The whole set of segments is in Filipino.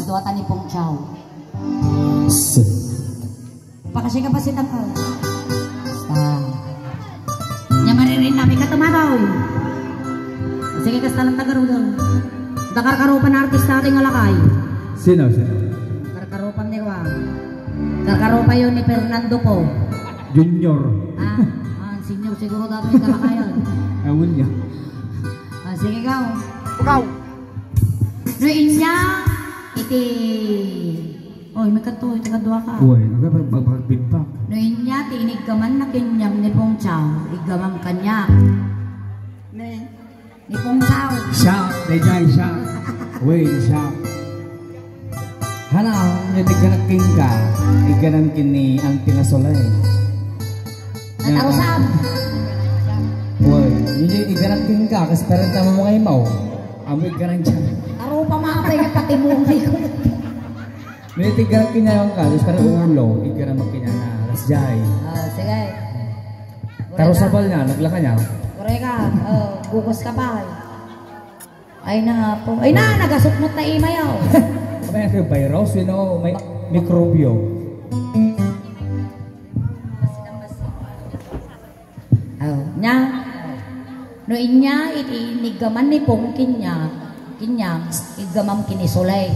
Kaduatan ni Pong Chow. Pakasya ka pa si Tangkal. Basta. Nya maririn namin ka tumataw. Sige ka sa tagarudong. Dakar-karupan na artista ating alakay. Sino? Karkarupan ni Juan. Karkarupan yun ni Fernando po. Junior. Senior siguro dato yung kalakayan. Ewan niya. Sige ka. Ugaw. Noin niya, iti... Oy, may kanto, iti kadua ka. Uy, nagpapagpagpagpag. Noin niya, tiinig ka man na kinyam ni Pong Chow. Igamang kanya. Ni Pong Chow. Shout, dayjay, shout. Uy, shout. Hala, yung tiganaking ka, iganangkin ni ang tinasolay. Natarusam. Uy, yun yung iganangkin ka, kasi parang tama mo ngayon mo. Amoy ganang dyan. Taro pa maapay ka pati mo ngayon. May tiganakin na yung ka, kasi parang ulo, iganangkin na na, lasjay. Sige. Tarusabal niya, naglaka niya. Kore ka, bukos ka pa. Ay na po. Ay na, nagasukmot na imayaw. May virus, you know, may mikrobyo. Nya, no inya inigaman ni Pong kinyang igamam kinisulay.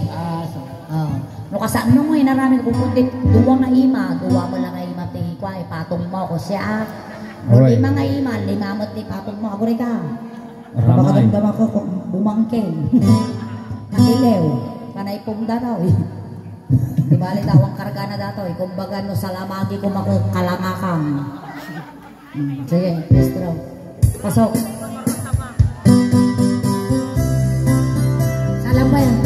No kasaan mo inarami ko kundi duwa nga ima, duwa mo lang nga ima ti kwa patong mo ko siya. No lima nga ima, lima mo ti patong mo agore ka. Ramay. Baka ko bumangking. Nakilew, kanay Pong daraw. Dibali tawang karga na dato, kumbaga no salamagi ko makukalangakan. Sige, Mr. Pasok. Salam ba yan?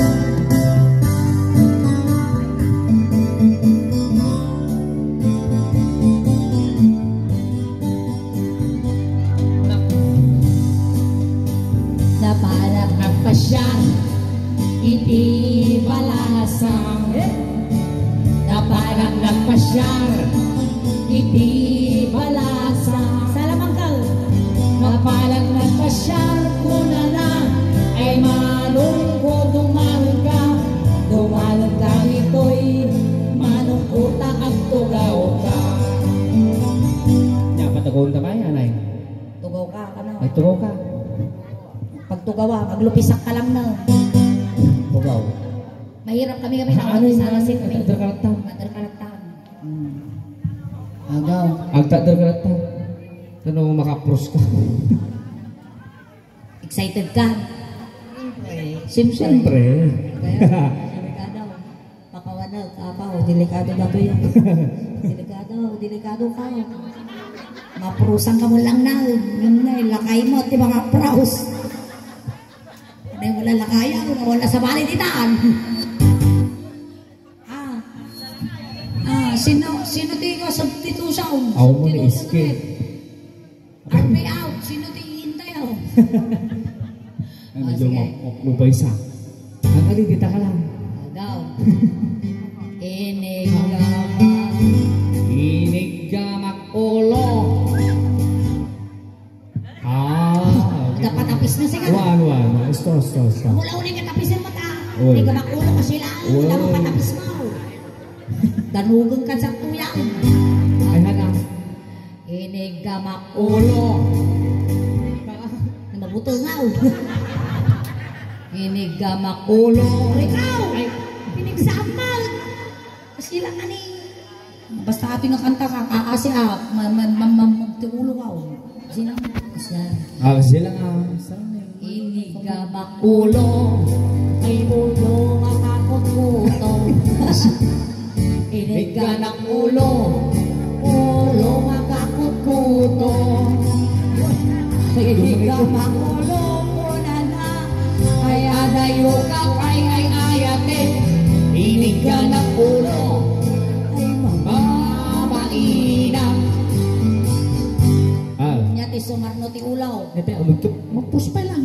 Napanap ang pasyang iti balasang. Napanap ng pasyang iti balasang. Salamangkal. Napanap ng pasyang kuna na ay manong ko dumalong ka ito'y manong kuta at tugaw ka. Napatagon ka ba yan ay? Tugaw ka, ano? Ay, tugaw ka. Pag tugawa, maglupisak ka lang na. Tugaw. Mahirap kami na Ano yung maglupisak kami. agdar-karatang? Agdar-karatang. Agaw. Agdar-karatang. Tanong makapros ka. Excited ka? Siyempre. Kaya, delikado. Pakawanag, kapaw, delikado na to yan. Delikado ka. Maprusan ka mo lang na. Yung na, lakay mo, di mga praus. Ano yung wala lakayan, wala sa bali ditaan. Sino tiga sa titusaw? Ako mo ni Iski. Army out, sino tingihintay ako? Medyo mupaysa. Ang alidita ka lang. Agaw. Inigamak ulo. Dapat tapis na siya. Wan. Stop. Mula ulit katapisin mo ta. Inigamak ulo kasi lang. Wala mo patapis mo. Danugang ka sa tuyang. Ay hanang. Inigamak ulo. Mabuto nga. Inigamak ulo. Ikaw! Pinigsamal. Kasi lang ani. Basta ating nakanta ka, kaasi magtiulo ka. Kasi lang. Kasi lang Inigamak ulo. Ay ulo makakot-kuto. Inigamak ulo. Ulo makakot-kuto. Inigamak ulo. Ay adayo ka ay ayate. Inigamak ulo. Mainam. Nyati sumarno ti ulaw. Nete, mapus pa lang.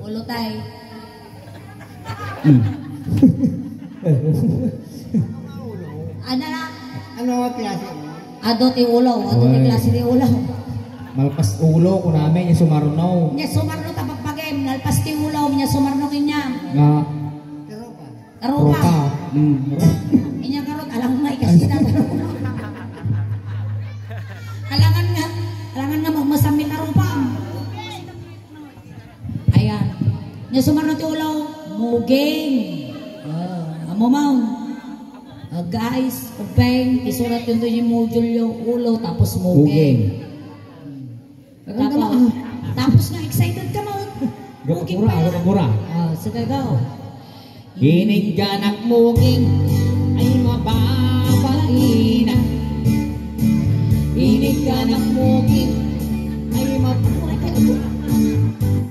Ulo tay. Ano na? Ano klase? Ado ti ulaw. Ado ti klase ti ulaw. Malpas ulo ko namin yung sumarno. Nya sumarno tapagpagem. Nalpas ti ulaw. Nya sumarno kinya. Nga. Ropa. Inya karot alang may kasi na. Alangan nga magmasamit na ropa. Ayan. Nya sumarno ti ulaw, muging. Amo maun. Guys, upeng, isurat yun yung module yung ulo, tapos muging. Tapos nga, excited ka mo. Muging pa yan. Sige, go. Hinig ganak muging ay mababaina. Hinig ganak muging ay mababaina.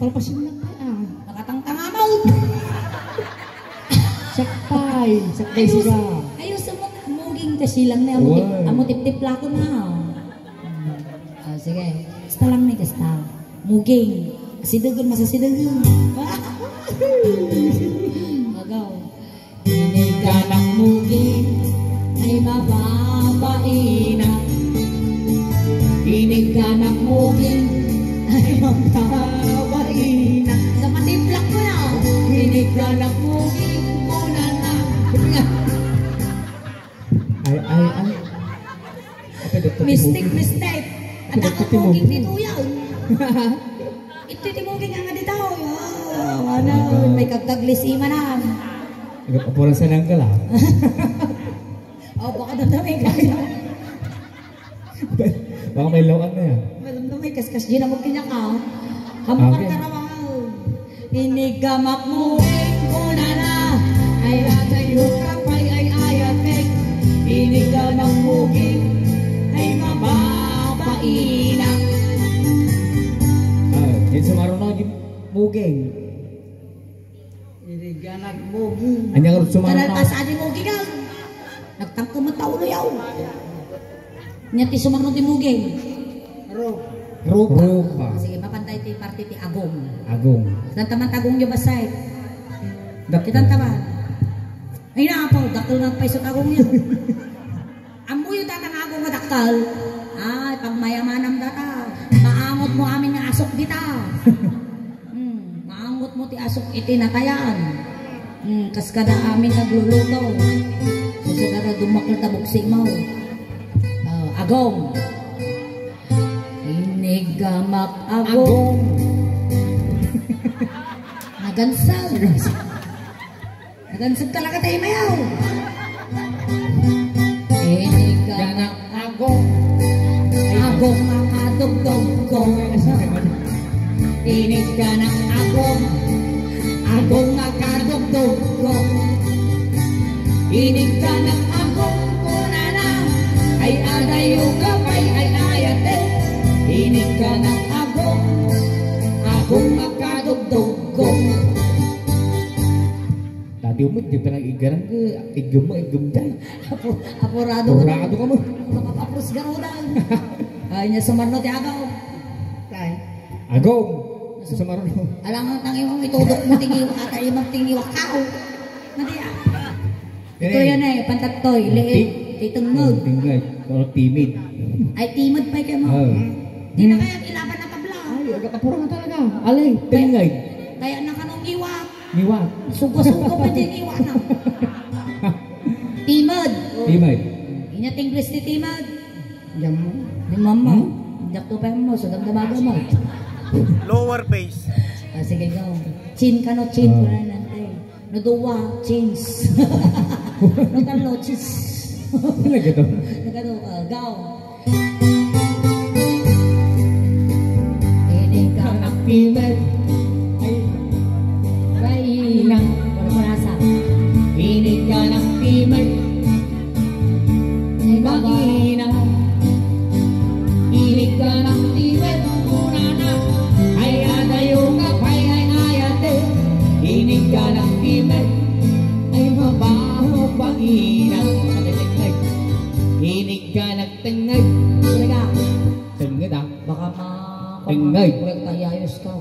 Palpasin lang kaya. Nakatangtanga mo. Sakpay sila. Ayos mo, muging kasi lang na. Amo tip-tip lako na. Sige, basta lang na gasta. Muging. Sidagan, masasidagan. Magaw. Hinig ganak muging Ay mababaina. hinig ganak muging Ay mababaina. Sa matiplak ko na. hinig ganak muging una na. Ay. Mistake. At ako muging dito yan. Ito timuging nga dito. Ano, may kagkaglisiman na. Nagpapuran sa nanggal ah. Baka damdamay kaya. Baka may lawan na yan. Damdamay kaskas yun ang magkinyak ka. Kamukan ka raw. Inigamak mo una na. Ay atayo ka pa'y ay ayatek. Inigamak muging ay mababaina. Yan sumaron na yung muging. Hinig ganak muging. Anya ka sumaron Kanal na. pa sa atin mo gigal. Nagtangka mo taulo yaw. Nyati sumarno ti muging. Rupa. Sige, mapantay ti party ti agong. Agong. Dan taman tagong yung basay. Kitang taman. Ay na po, dakal na paisot agong yun. Amoy yung tatang agong nga dakal. Ay, pag mayamanam data, maangot mo amin nga asok dita. Maangot mo ti asok itinatayan. Kas kada amin nagluluto. Susugara dumakal ta buksing mo. Agong. Inigamak agong. Nagansag. Nagansag talaga tayo mayaw. Inigamak agong. Agong makadugdog-gong. Iniganak agong. Agong makadugdog-gong. Iniganak agong una na. Ay adayo kapay ay ayate. Iniganak agong. Agong makadugdog-gong. Tadi umut di pernah igaran ke igem dan. Apurado ka mo. Makapapros garudan. Ay, niya sumarno ti agaw. Agong. Sumaron na. Alam mo tang imong itudok mo tingiwa at ay magtingiwa kao. Nadiya. Ito yan eh, pantatoy, liit, titungod. Tinggal. Kalau timid. Ay timid pa kayo mo. Di na kaya ilaban na pabla. Ay, agak kapurangan talaga. Alay, tingay. Kaya na kanong iwa. Niwa. Sugo-sugo pa din iwa na. Timid. Timid. Inya tingles ni timid. Jam mo. Di mama. Dak to pa mo, so damdamaga mo. Lower base. Sige go. Chin ka no, chin. Wala nante. No duwa, chins. No talo, chins. Lagi to. Nagano, go. Inigamak Timid ay lang. Wala marasa. Iniganak timid Ay baba. Magina. Iniganak timid una na. Ay adayo kapay ay ayate. Iniganak timid ay mababaina. Matitengay. Iniganak tengay. Talaga. Tengad ah. Baka Tengay. Kurek tayo ayos ka.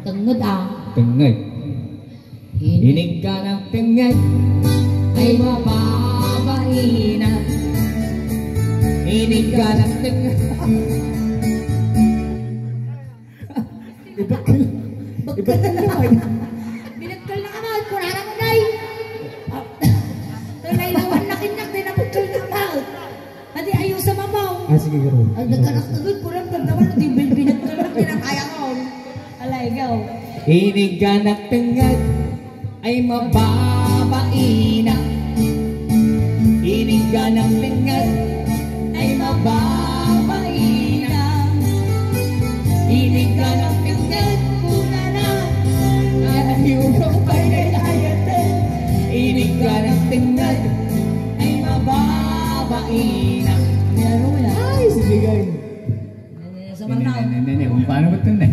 Tengad ah. Tengad. Iniganak tengay ay mababaina. Iniganak tengay. Binagkal na naman. Binagkal na naman. Kurara mo day. sige garo. Ay, nagkanak-agad ko lang. Naman, binat ko lang. Kinakaya ko. Alay, go. Inig anak tengad ay mababaina. Inig anak tengad ay mababaina. Inig anak tengad kuna na ayaw ka pag-ayayatan. Inig anak tengad ay mababaina. Ay, sige guys. Sa Manao. Nene, paano ba ito na?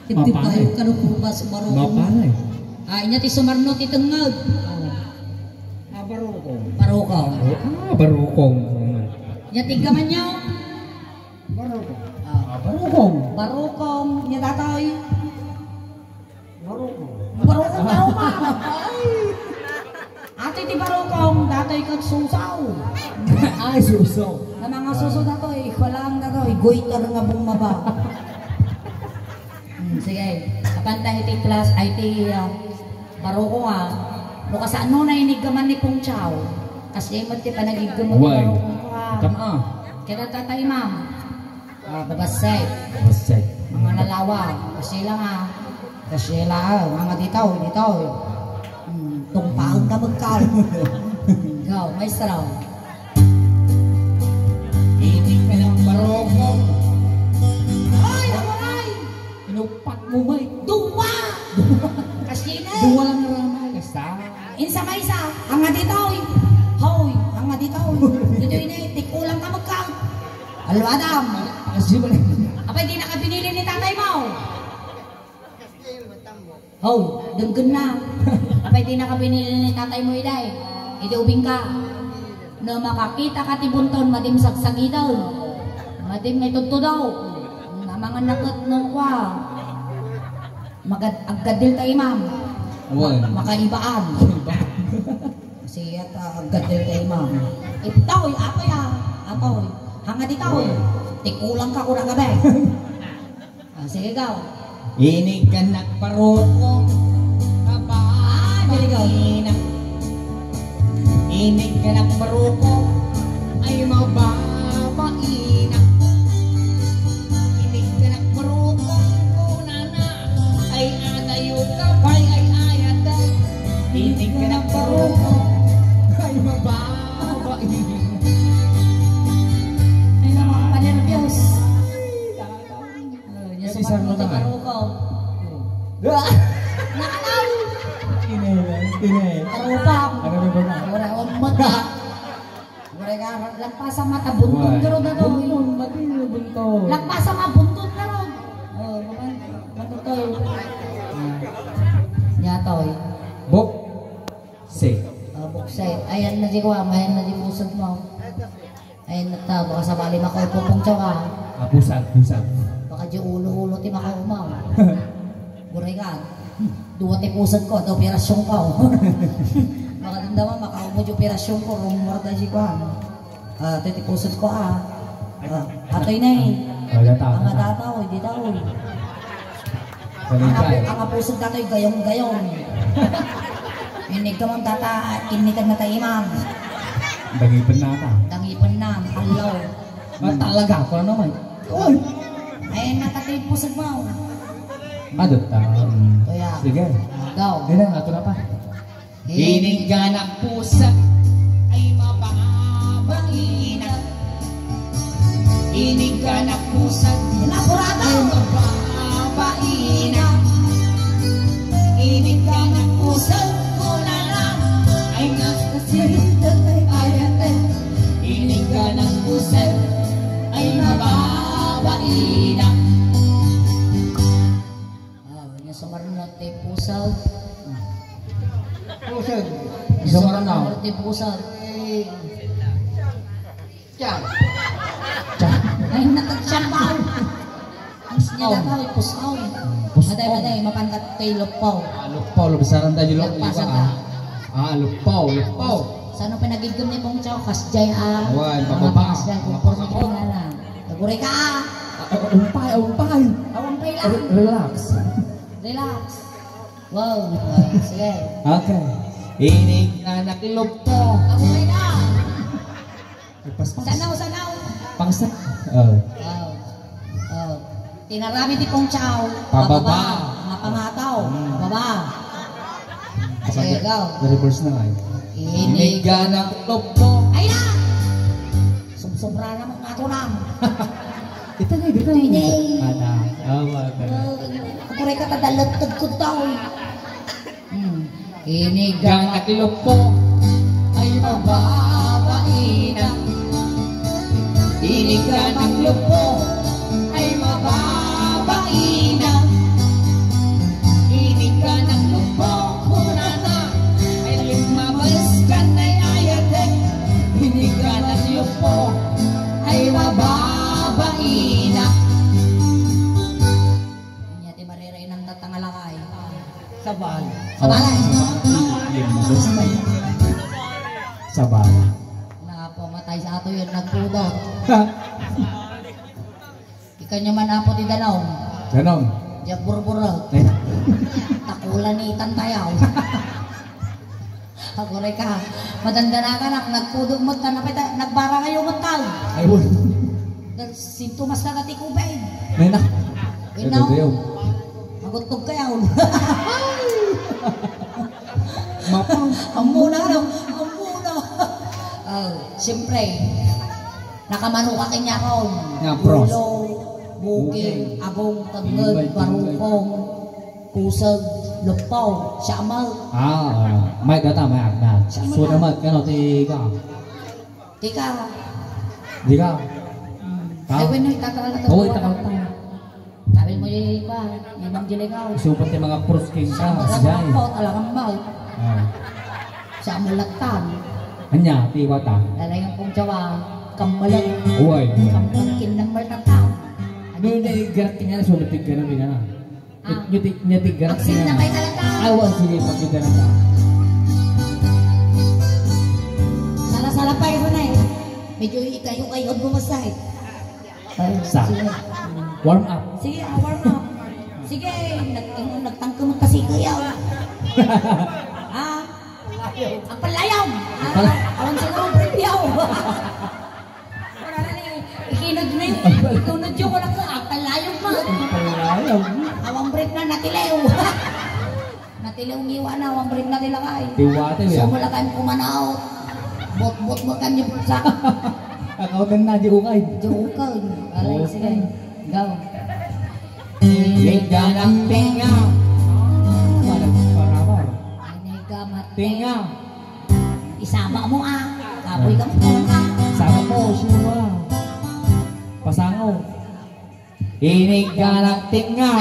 Tip-tip tayo ka nung kubas marunong. Mapalay. Inya ti sumarno ti tengag. Barokong. Barukaw. Barukong. Inya ti gaman niyo. Barokong. Barukong. Barukong. Inya tatoy. Barokong. Barukong tao ma. Ate ti barukong. Datoy kag susaw. Ay, suso. Na mga suso datoy. Walang datoy. Goiter nga bumaba. Sige. Kapantay ti plus. Ay ti barukong no kasaan no na inigaman ni Pong Chow. Kasi mo ti panagigamot Why? barukong ko Kama. Kaya tatay ma'am. Babasay. Basay. Mga nalawa. Kasi lang Kasi lang. Mga ditaw. Tumpaang ka magkal. Go, maestro. Inig ka ng barukong. Ay, nawaray! Inupak mo ba? Duwa! Kasi na. Duwa lang naramay. Kasta. Insa may isa. Ang nga ditaw. Hoy, ang nga ditaw. Dito ini. Tikulang ka magkal. Alo, Adam. Kasi ba? Apay, di na ka pinili ni tatay mo. Hoy, dunggan na. Apay, di na ka pinili ni tatay mo, iday. Iti ubing ka. Na makakita ka ti bunton, madim sagsagi daw. Madim may tunto daw. Na mga nakot ng kwa. Aggadil tayo, ma'am. Makaibaan. Kasi aggadil tayo, ma'am. Itoy, atoy atoy. Hanga di tao. Tikulang ka kurang gabi. Sige, gaw. Inig ka nagparukong. Kababaina. Inig ka nagparukong. Ay mababaina. Inig ka nagparukong. Kuna na. Ay anayo ka pa'y ay ayatan. Inig ka nagparukong. Ay mababaina. Ay na mga panervyos. Kasi saan mo naman? Nakalaw. Tinay. Tarupang. Ano na ba na? Wala akong mata. Wala ka. Lagpas sa mata. Buntod ka ron na ron. Lagpas sa mga buntod na ron. Matutoy. Nyatoy. Bok. Say. Buksay. Ayan na di ko. Ayan na di pusod mo. Ayan na ta. Baka sa bali makoy pupungtsaw ka. Pusag. Baka di ulo-ulo ti makaumaw. Buray ka. Duwa ti pusod ko. Ito operasyon ko. Baka din naman makaumo di operasyon ko. Rumor na di ko. Ito ti pusod ko Atoy na Ang dataw. Di tao. Ang pusod datoy gayong-gayong. Inig ka mong tata. Inigan na tayo imam. Dangipan na ka. Dangipan na. Halaw. Talaga ko naman. Ayan na tatay pusod mo. Adot Kaya. Sige. Go. Ganun, ato na pa. Inig ka ng pusa ay mababaina. Inig ka ng pusa Napurado! ay mababaina. Inig ka ng pusa kuna lang ay nakasilid ay ayatan. Inig ka ng pusa ay mababaina. Sumaran na tayo pusal. Pusod. Sumaran na. Tayo pusal. Tiyan. Ay, natagsampaw. Ang sinya na tayo, pusaw. Maday, mapangkat tayo lupaw. Lupaw, lupasaran tayo lupaw. Lagpasan ka. Lupaw. Saan pinagigam ni Pong Chow? Kasjay Wan, pababa. Kasjay, kumpor ni Kinala. Naguray ka Umpay. Awampay lang. Relax. Wow. Sige. Okay. Inig na nakilog ko. Aguray na. Paspas. Sanaw. Pangsa. Oh. Tinarami di pong chow. Pababa. Napangataw. Baba. Sige, go. Reverse na ay. Iniga ng lobo. Ay na! Sumsobra naman nga ito nam. Dito na, dito na. Hindi. Ana. Kapure ka tadalatag ko daw. Iniga ng lobo. Ay mababaina. Iniga ng lobo. Ay mababaina. Iniga ng lobo. Kunana. Ay limabas ka na'y ayate. Iniga ng lobo. Ay mababaina. Inyati mariray ng tatangalakay. Sabal. Sabalay. Limabas na yun. Sabal. Nakapamatay sa ato yun nagpudot. Ika nyo man apo di dalaw. Ganon. Diyak burburo. Takulan ni Tantayaw. Agore ka. Madandana ka na. Nagpudot mo ka. Nagbara kayo mo tag. Ay, wala. Sintomas na natin kubay. Nena. Ikaw. Ito, Magutog kayo. Mapang. Amuna raw. Amuna. Siyempre. Nakamanuka kanya ko. Nga, pros. Ulo, bukid, abong, tagod, barukong, kusag, lupaw, siamal. May data, may agna. Sudah mat, kano, tiga. Tika. Tiga. Ay, wala itakalata. Oo, itakalata. Sabi mo yung iba, ibang diligaw. Supat yung mga pros king ka. Sa Siyay. mga talagang mal. Sa mulatan. Hanya, tiwa ta. Lalagang kong jawa, kamalang. Uy. Kampangkin ng maltatang. Ano yung naigating nga na, sulit yung gano'n din na. Nyatig gano'n Aksin na kayo talaga. Awan, sige, pagkita na ta. Sala-sala pa ito na eh. Medyo ikayo-kayo bumasay. Sa? Sige. Warm up. Sige, warm up. Sige, nagtangkamot kasi kayo. Ang palayaw. Awan siguro prepyaw. Wala na ni, ikinod na yun. Ikunod yun ko lang ko, ang palayaw mo. Palayaw. Awang break na natilew. Natilew ngiwa na, awang break na tilakay. Tiwate ya. Sumula kayo kumanaw. Bot-bot mo kanyo sa Akautan na, di ukay. jukag. Alay, sige. Go. Liga ng tinga. Parabar. Inigamat. Tinga. Isama mo Kapoy ka mo ka. Sama mo, siwa. Pasango. Iniga ng tinga.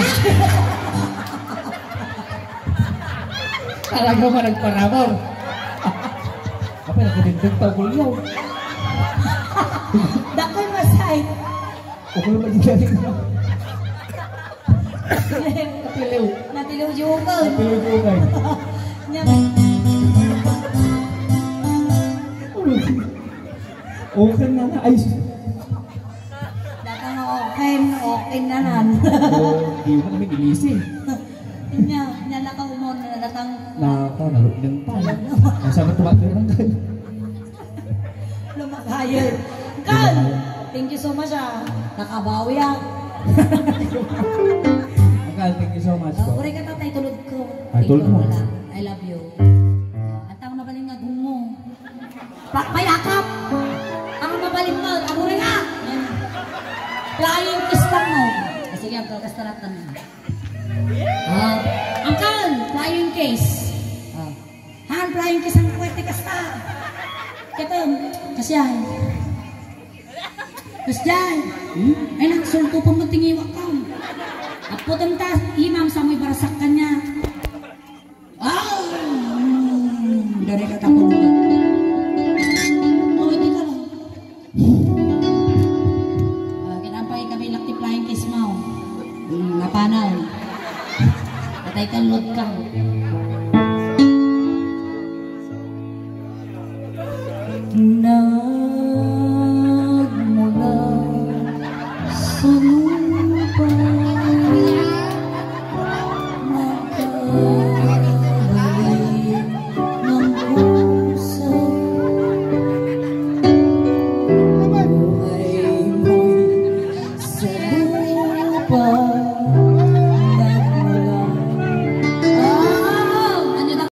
Talaga mo nagparabor. Apa nagkadindog tao kulyo. Dakoy masay. O kung magigaling na. Natilew. Natilew jukag. Natilew ko kay. Okay na na. Ay. Datang okay na nan. Di mo kami gilising. Nya nakaumon na datang Nalog ng pa. Nasa matuwag lang kayo. lumakayo. Kan! Thank you so much Nakabawi Uncle, thank you so much po. Uri ka tatay, tulog ko. Ay, tulog mo. Wala. I love you. At ang mabaling nga gungo. Payakap! Ang mabaling mo, ang uri nga! Yan. Flying kiss lang mo. Sige, ang kalkas na natin. Uncle, flying kiss. Han, flying kiss ang kwete kasta. Kato, kasyan. Kasyan. Ay, nagsulto pa matingiwa ka. Apo tenta, imam sa may barasak kanya. Dari kata pulutan. Oh, hindi ka lang. Kinampay kami lakti flying kiss mo. Napanaw. Patay kalot ka.